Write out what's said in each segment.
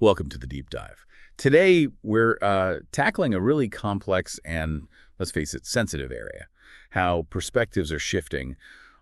Welcome to the Deep Dive. Today, we're tackling a really complex and, let's face it, sensitive area, how perspectives are shifting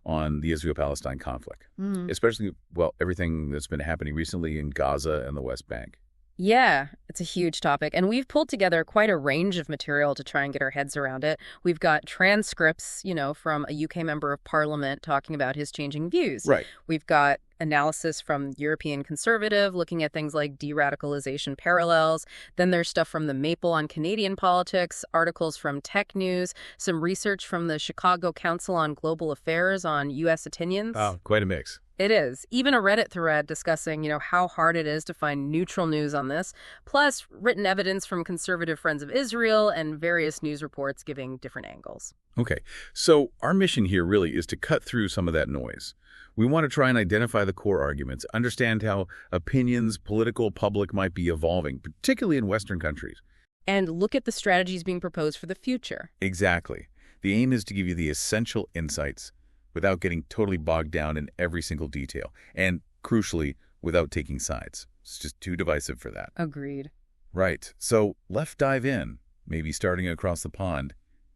on the Israel-Palestine conflict, especially, well, everything that's been happening recently in Gaza and the West Bank. Yeah, it's a huge topic, and we've pulled together quite a range of material to try and get our heads around it. We've got transcripts, from a UK member of parliament talking about his changing views. Right. We've got analysis from European Conservative looking at things like de-radicalization parallels. Then there's stuff from the Maple on Canadian politics, articles from Tech News, some research from the Chicago Council on Global Affairs on U.S. opinions. Oh, quite a mix. It is. Even a Reddit thread discussing, how hard it is to find neutral news on this, plus written evidence from conservative friends of Israel and various news reports giving different angles. Okay, so our mission here really is to cut through some of that noise. We want to try and identify the core arguments, understand how opinions, political, public might be evolving, particularly in Western countries. And look at the strategies being proposed for the future. Exactly. The aim is to give you the essential insights without getting totally bogged down in every single detail, and, crucially, without taking sides. It's just too divisive for that. Agreed. Right. So let's dive in, maybe starting across the pond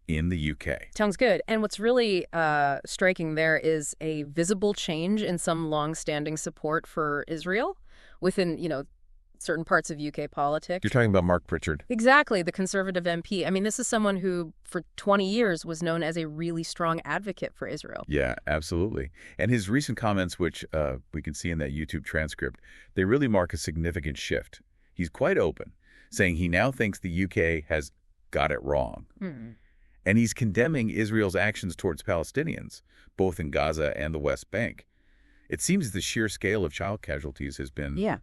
in the UK. Sounds good. And what's really striking there is a visible change in some long-standing support for Israel within, certain parts of UK politics. You're talking about Mark Pritchard. Exactly, the Conservative MP. I mean, this is someone who, for 20 years, was known as a really strong advocate for Israel. Yeah, absolutely. And his recent comments, which we can see in that YouTube transcript, they really mark a significant shift. He's quite open, saying he now thinks the UK has got it wrong. And he's condemning Israel's actions towards Palestinians, both in Gaza and the West Bank. It seems the sheer scale of child casualties has been,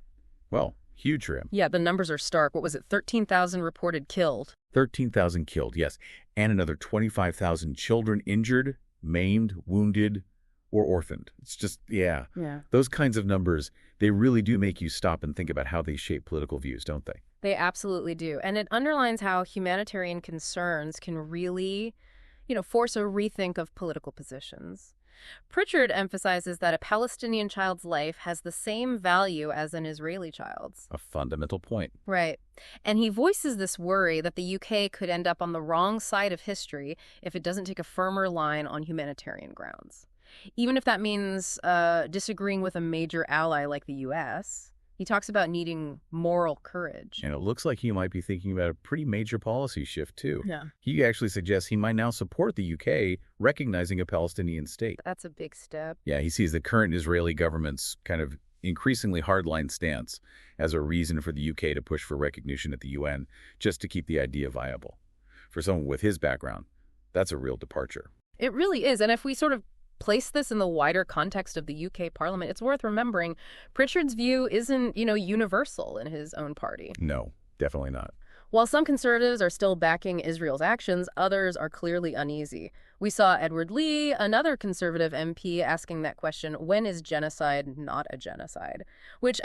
well, huge for him. Yeah, the numbers are stark. What was it, 13,000 reported killed? 13,000 killed, yes. And another 25,000 children injured, maimed, wounded, or orphaned. It's just, yeah. Those kinds of numbers, they really do make you stop and think about how they shape political views, don't they? They absolutely do. And it underlines how humanitarian concerns can really, force a rethink of political positions. Pritchard emphasizes that a Palestinian child's life has the same value as an Israeli child's. A fundamental point. Right. And he voices this worry that the UK could end up on the wrong side of history if it doesn't take a firmer line on humanitarian grounds. Even if that means disagreeing with a major ally like the U.S., he talks about needing moral courage. And it looks like he might be thinking about a pretty major policy shift, too. Yeah. He actually suggests he might now support the UK recognizing a Palestinian state. That's a big step. Yeah, he sees the current Israeli government's kind of increasingly hardline stance as a reason for the UK to push for recognition at the UN just to keep the idea viable. For someone with his background, that's a real departure. It really is. And if we sort of place this in the wider context of the UK Parliament, it's worth remembering Pritchard's view isn't, universal in his own party. No, definitely not. While some conservatives are still backing Israel's actions, others are clearly uneasy. We saw Edward Lee, another Conservative MP, asking that question, when is genocide not a genocide? Which,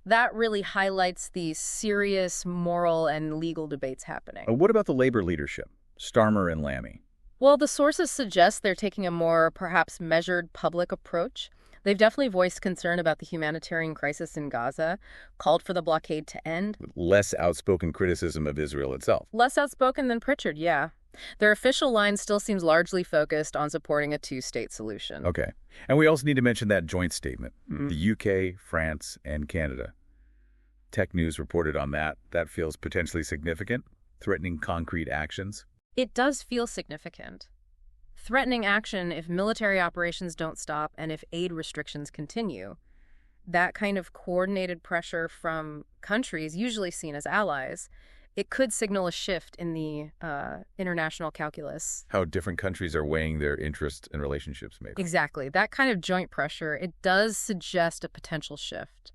that really highlights the serious moral and legal debates happening. What about the Labour leadership, Starmer and Lammy? Well, the sources suggest they're taking a more, perhaps, measured public approach. They've definitely voiced concern about the humanitarian crisis in Gaza, called for the blockade to end. Less outspoken criticism of Israel itself. Less outspoken than Pritchard, yeah. Their official line still seems largely focused on supporting a two-state solution. Okay. And we also need to mention that joint statement. The UK, France, and Canada. Tech News reported on that. That feels potentially significant, threatening concrete actions. It does feel significant. Threatening action if military operations don't stop and if aid restrictions continue. That kind of coordinated pressure from countries usually seen as allies, it could signal a shift in the international calculus. How different countries are weighing their interests and relationships, maybe. Exactly. That kind of joint pressure, it does suggest a potential shift.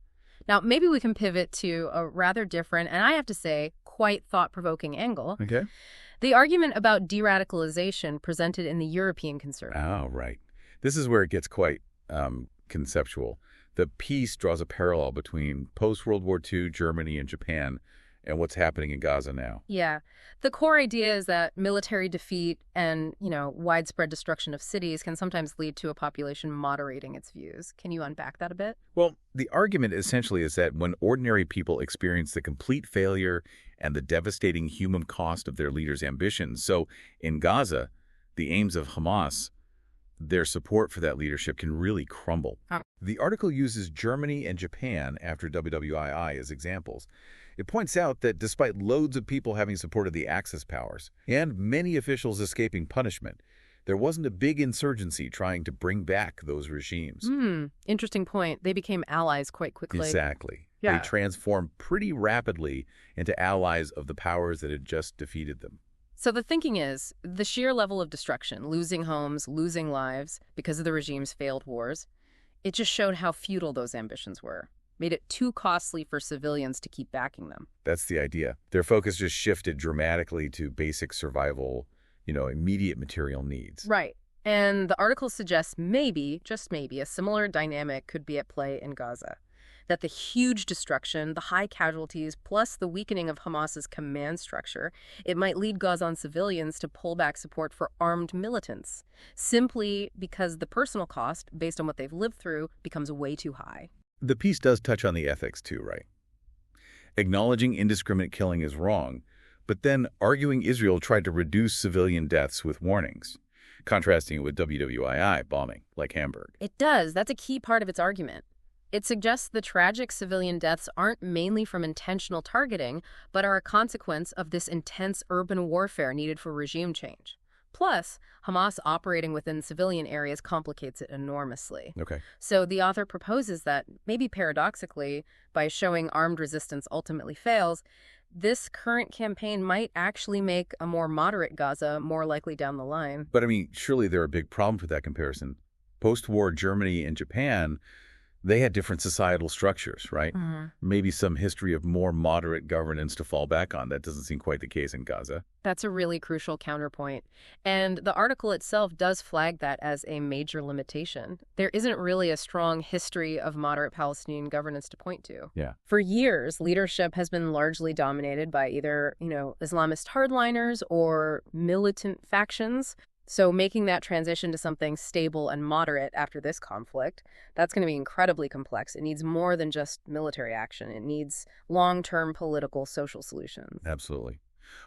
Now, maybe we can pivot to a rather different, and I have to say, quite thought-provoking angle. Okay. The argument about de-radicalization presented in the European Conservative. Oh, right. This is where it gets quite conceptual. The piece draws a parallel between post-World War II Germany and Japan and what's happening in Gaza now. Yeah. The core idea is that military defeat and, widespread destruction of cities can sometimes lead to a population moderating its views. Can you unpack that a bit? Well, the argument essentially is that when ordinary people experience the complete failure and the devastating human cost of their leaders' ambitions, so in Gaza, the aims of Hamas, their support for that leadership can really crumble. The article uses Germany and Japan after WWII as examples. It points out that despite loads of people having supported the Axis powers and many officials escaping punishment, there wasn't a big insurgency trying to bring back those regimes. Interesting point. They became allies quite quickly. Exactly. Yeah. They transformed pretty rapidly into allies of the powers that had just defeated them. So the thinking is, the sheer level of destruction, losing homes, losing lives because of the regime's failed wars, it just showed how futile those ambitions were. Made it too costly for civilians to keep backing them. That's the idea. Their focus just shifted dramatically to basic survival, immediate material needs. Right. And the article suggests maybe, just maybe, a similar dynamic could be at play in Gaza. That the huge destruction, the high casualties, plus the weakening of Hamas's command structure, it might lead Gazan civilians to pull back support for armed militants, simply because the personal cost, based on what they've lived through, becomes way too high. The piece does touch on the ethics too, right? Acknowledging indiscriminate killing is wrong, but then arguing Israel tried to reduce civilian deaths with warnings, contrasting it with WWII bombing, like Hamburg. It does. That's a key part of its argument. It suggests the tragic civilian deaths aren't mainly from intentional targeting, but are a consequence of this intense urban warfare needed for regime change. Plus, Hamas operating within civilian areas complicates it enormously. Okay. So the author proposes that, maybe paradoxically, by showing armed resistance ultimately fails, this current campaign might actually make a more moderate Gaza more likely down the line. But surely there are big problems with that comparison. Post-war Germany and Japan, they had different societal structures, right? Maybe some history of more moderate governance to fall back on. That doesn't seem quite the case in Gaza. That's a really crucial counterpoint. And the article itself does flag that as a major limitation. There isn't really a strong history of moderate Palestinian governance to point to. Yeah. For years, leadership has been largely dominated by either, Islamist hardliners or militant factions. So making that transition to something stable and moderate after this conflict, that's going to be incredibly complex. It needs more than just military action. It needs long-term political, social solutions. Absolutely.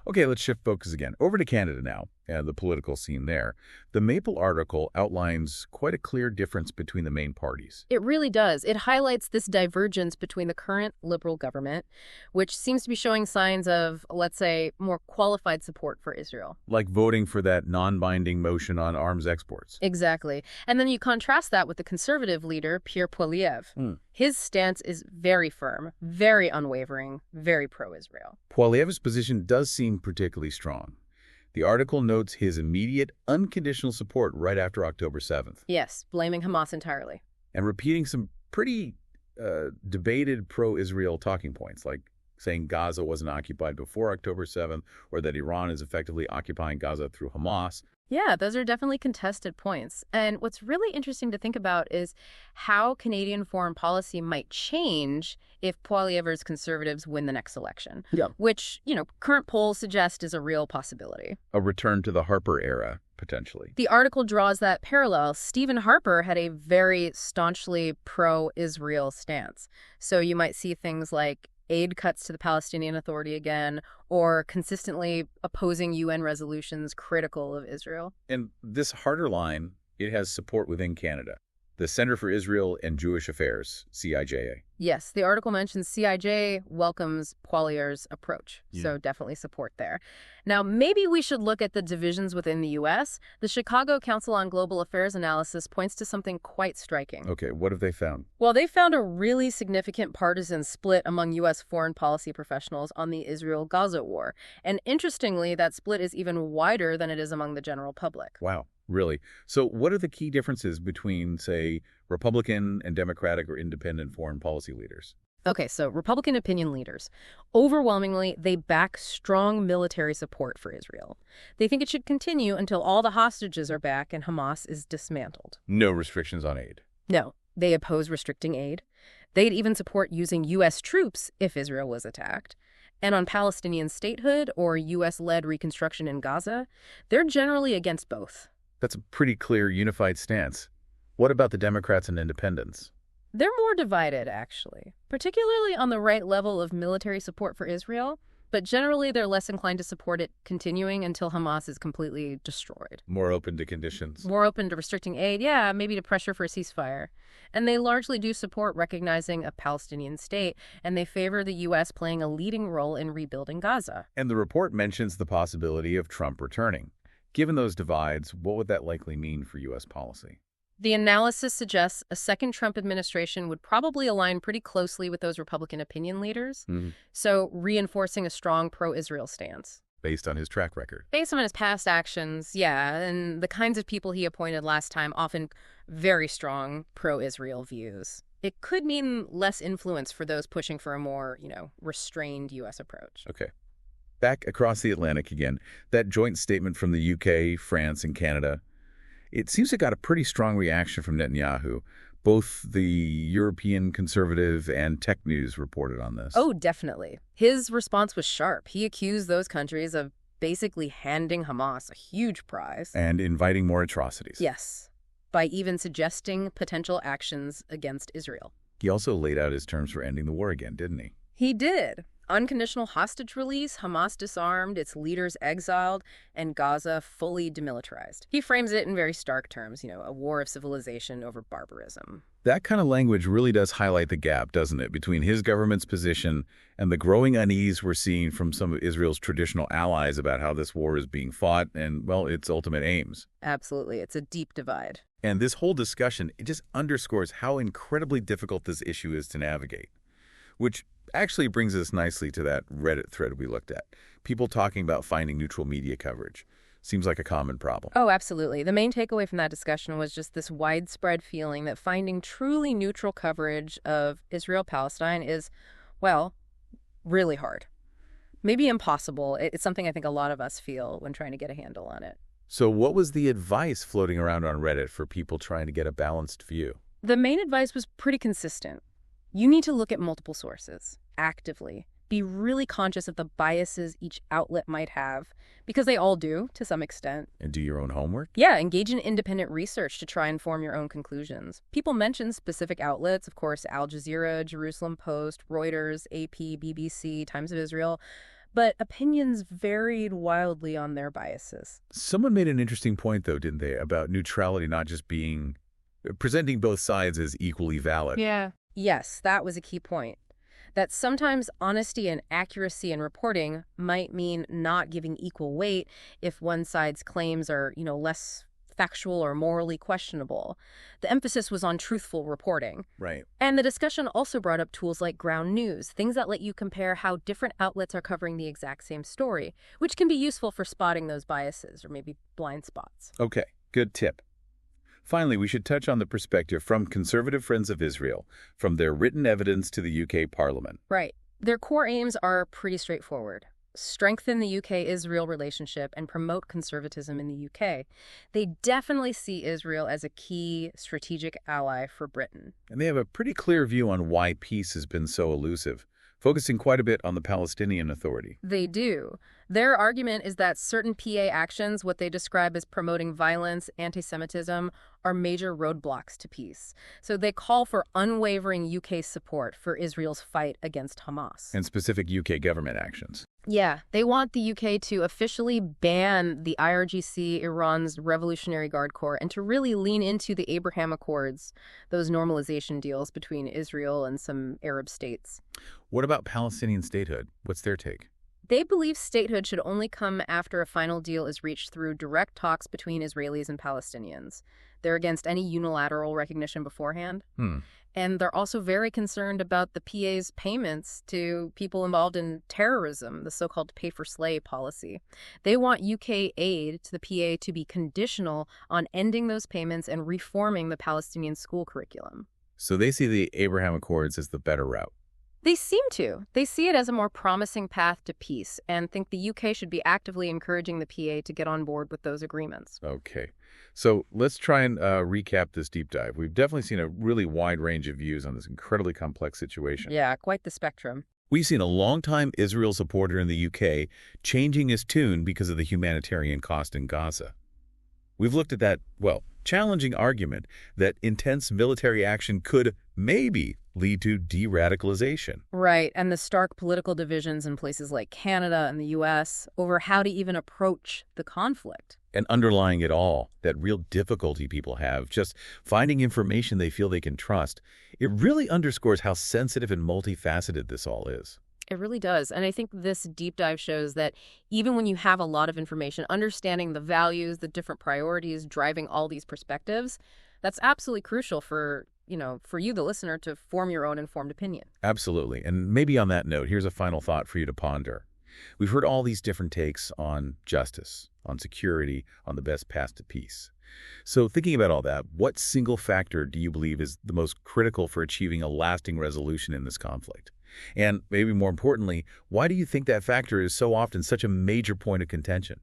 Okay, let's shift focus again. Over to Canada now, and the political scene there. The Maple article outlines quite a clear difference between the main parties. It really does. It highlights this divergence between the current Liberal government, which seems to be showing signs of, let's say, more qualified support for Israel. Like voting for that non-binding motion on arms exports. Exactly. And then you contrast that with the Conservative leader, Pierre Poilievre. His stance is very firm, very unwavering, very pro-Israel. Poilievre's position does seem particularly strong. The article notes his immediate, unconditional support right after October 7th. Yes, blaming Hamas entirely. And repeating some pretty debated pro-Israel talking points, like saying Gaza wasn't occupied before October 7th, or that Iran is effectively occupying Gaza through Hamas. Yeah, those are definitely contested points. And what's really interesting to think about is how Canadian foreign policy might change if Poilievre's Conservatives win the next election, which, current polls suggest is a real possibility. A return to the Harper era, potentially. The article draws that parallel. Stephen Harper had a very staunchly pro-Israel stance. So you might see things like aid cuts to the Palestinian Authority again, or consistently opposing UN resolutions critical of Israel. And this harder line, it has support within Canada. The Center for Israel and Jewish Affairs, CIJA. Yes, the article mentions CIJ welcomes Poilievre's approach, so definitely support there. Now, maybe we should look at the divisions within the U.S. The Chicago Council on Global Affairs analysis points to something quite striking. Okay, what have they found? Well, they found a really significant partisan split among U.S. foreign policy professionals on the Israel-Gaza war. And interestingly, that split is even wider than it is among the general public. Wow. Really? So what are the key differences between, say, Republican and Democratic or independent foreign policy leaders? Okay, so Republican opinion leaders, overwhelmingly, they back strong military support for Israel. They think it should continue until all the hostages are back and Hamas is dismantled. No restrictions on aid. No, they oppose restricting aid. They'd even support using U.S. troops if Israel was attacked. And on Palestinian statehood or U.S.-led reconstruction in Gaza, they're generally against both. That's a pretty clear, unified stance. What about the Democrats and independents? They're more divided, actually, particularly on the right level of military support for Israel, but generally they're less inclined to support it continuing until Hamas is completely destroyed. More open to conditions. More open to restricting aid, yeah, maybe to pressure for a ceasefire. And they largely do support recognizing a Palestinian state, and they favor the U.S. playing a leading role in rebuilding Gaza. And the report mentions the possibility of Trump returning. Given those divides, what would that likely mean for U.S. policy? The analysis suggests a second Trump administration would probably align pretty closely with those Republican opinion leaders, so reinforcing a strong pro-Israel stance. Based on his track record. Based on his past actions, yeah, and the kinds of people he appointed last time, often very strong pro-Israel views. It could mean less influence for those pushing for a more, restrained U.S. approach. Okay. Back across the Atlantic again, that joint statement from the UK, France, and Canada, it seems it got a pretty strong reaction from Netanyahu. Both the European Conservative and Tech News reported on this. Oh, definitely. His response was sharp. He accused those countries of basically handing Hamas a huge prize. And inviting more atrocities. Yes, by even suggesting potential actions against Israel. He also laid out his terms for ending the war again, didn't he? He did. Unconditional hostage release, Hamas disarmed, its leaders exiled, and Gaza fully demilitarized. He frames it in very stark terms, a war of civilization over barbarism. That kind of language really does highlight the gap, doesn't it, between his government's position and the growing unease we're seeing from some of Israel's traditional allies about how this war is being fought and, well, its ultimate aims. Absolutely. It's a deep divide. And this whole discussion, it just underscores how incredibly difficult this issue is to navigate, which actually brings us nicely to that Reddit thread we looked at. People talking about finding neutral media coverage. Seems like a common problem. Oh, absolutely. The main takeaway from that discussion was just this widespread feeling that finding truly neutral coverage of Israel-Palestine is, well, really hard. Maybe impossible. It's something I think a lot of us feel when trying to get a handle on it. So what was the advice floating around on Reddit for people trying to get a balanced view? The main advice was pretty consistent. You need to look at multiple sources, actively. Be really conscious of the biases each outlet might have, because they all do, to some extent. And do your own homework? Yeah, engage in independent research to try and form your own conclusions. People mention specific outlets, of course, Al Jazeera, Jerusalem Post, Reuters, AP, BBC, Times of Israel, but opinions varied wildly on their biases. Someone made an interesting point, though, didn't they, about neutrality not just presenting both sides as equally valid. Yeah. Yes, that was a key point. That sometimes honesty and accuracy in reporting might mean not giving equal weight if one side's claims are, less factual or morally questionable. The emphasis was on truthful reporting. Right. And the discussion also brought up tools like ground news, things that let you compare how different outlets are covering the exact same story, which can be useful for spotting those biases or maybe blind spots. Okay, good tip. Finally, we should touch on the perspective from Conservative Friends of Israel, from their written evidence to the UK Parliament. Right. Their core aims are pretty straightforward. Strengthen the UK-Israel relationship and promote conservatism in the UK. They definitely see Israel as a key strategic ally for Britain. And they have a pretty clear view on why peace has been so elusive, focusing quite a bit on the Palestinian Authority. They do. Their argument is that certain PA actions, what they describe as promoting violence, anti-Semitism, are major roadblocks to peace. So they call for unwavering UK support for Israel's fight against Hamas. And specific UK government actions. Yeah, they want the UK to officially ban the IRGC, Iran's Revolutionary Guard Corps, and to really lean into the Abraham Accords, those normalization deals between Israel and some Arab states. What about Palestinian statehood? What's their take? They believe statehood should only come after a final deal is reached through direct talks between Israelis and Palestinians. They're against any unilateral recognition beforehand. And they're also very concerned about the PA's payments to people involved in terrorism, the so-called pay-for-slay policy. They want UK aid to the PA to be conditional on ending those payments and reforming the Palestinian school curriculum. So they see the Abraham Accords as the better route. They seem to. They see it as a more promising path to peace and think the UK should be actively encouraging the PA to get on board with those agreements. Okay. So let's try and recap this deep dive. We've definitely seen a really wide range of views on this incredibly complex situation. Yeah, quite the spectrum. We've seen a longtime Israel supporter in the UK changing his tune because of the humanitarian cost in Gaza. We've looked at that, well, challenging argument that intense military action could maybe lead to de-radicalization. Right, and the stark political divisions in places like Canada and the US over how to even approach the conflict. And underlying it all, that real difficulty people have just finding information they feel they can trust, it really underscores how sensitive and multifaceted this all is. It really does. And I think this deep dive shows that even when you have a lot of information, understanding the values, the different priorities driving all these perspectives, that's absolutely crucial for you, the listener, to form your own informed opinion. Absolutely. And maybe on that note, here's a final thought for you to ponder. We've heard all these different takes on justice, on security, on the best path to peace. So thinking about all that, what single factor do you believe is the most critical for achieving a lasting resolution in this conflict? And maybe more importantly, why do you think that factor is so often such a major point of contention?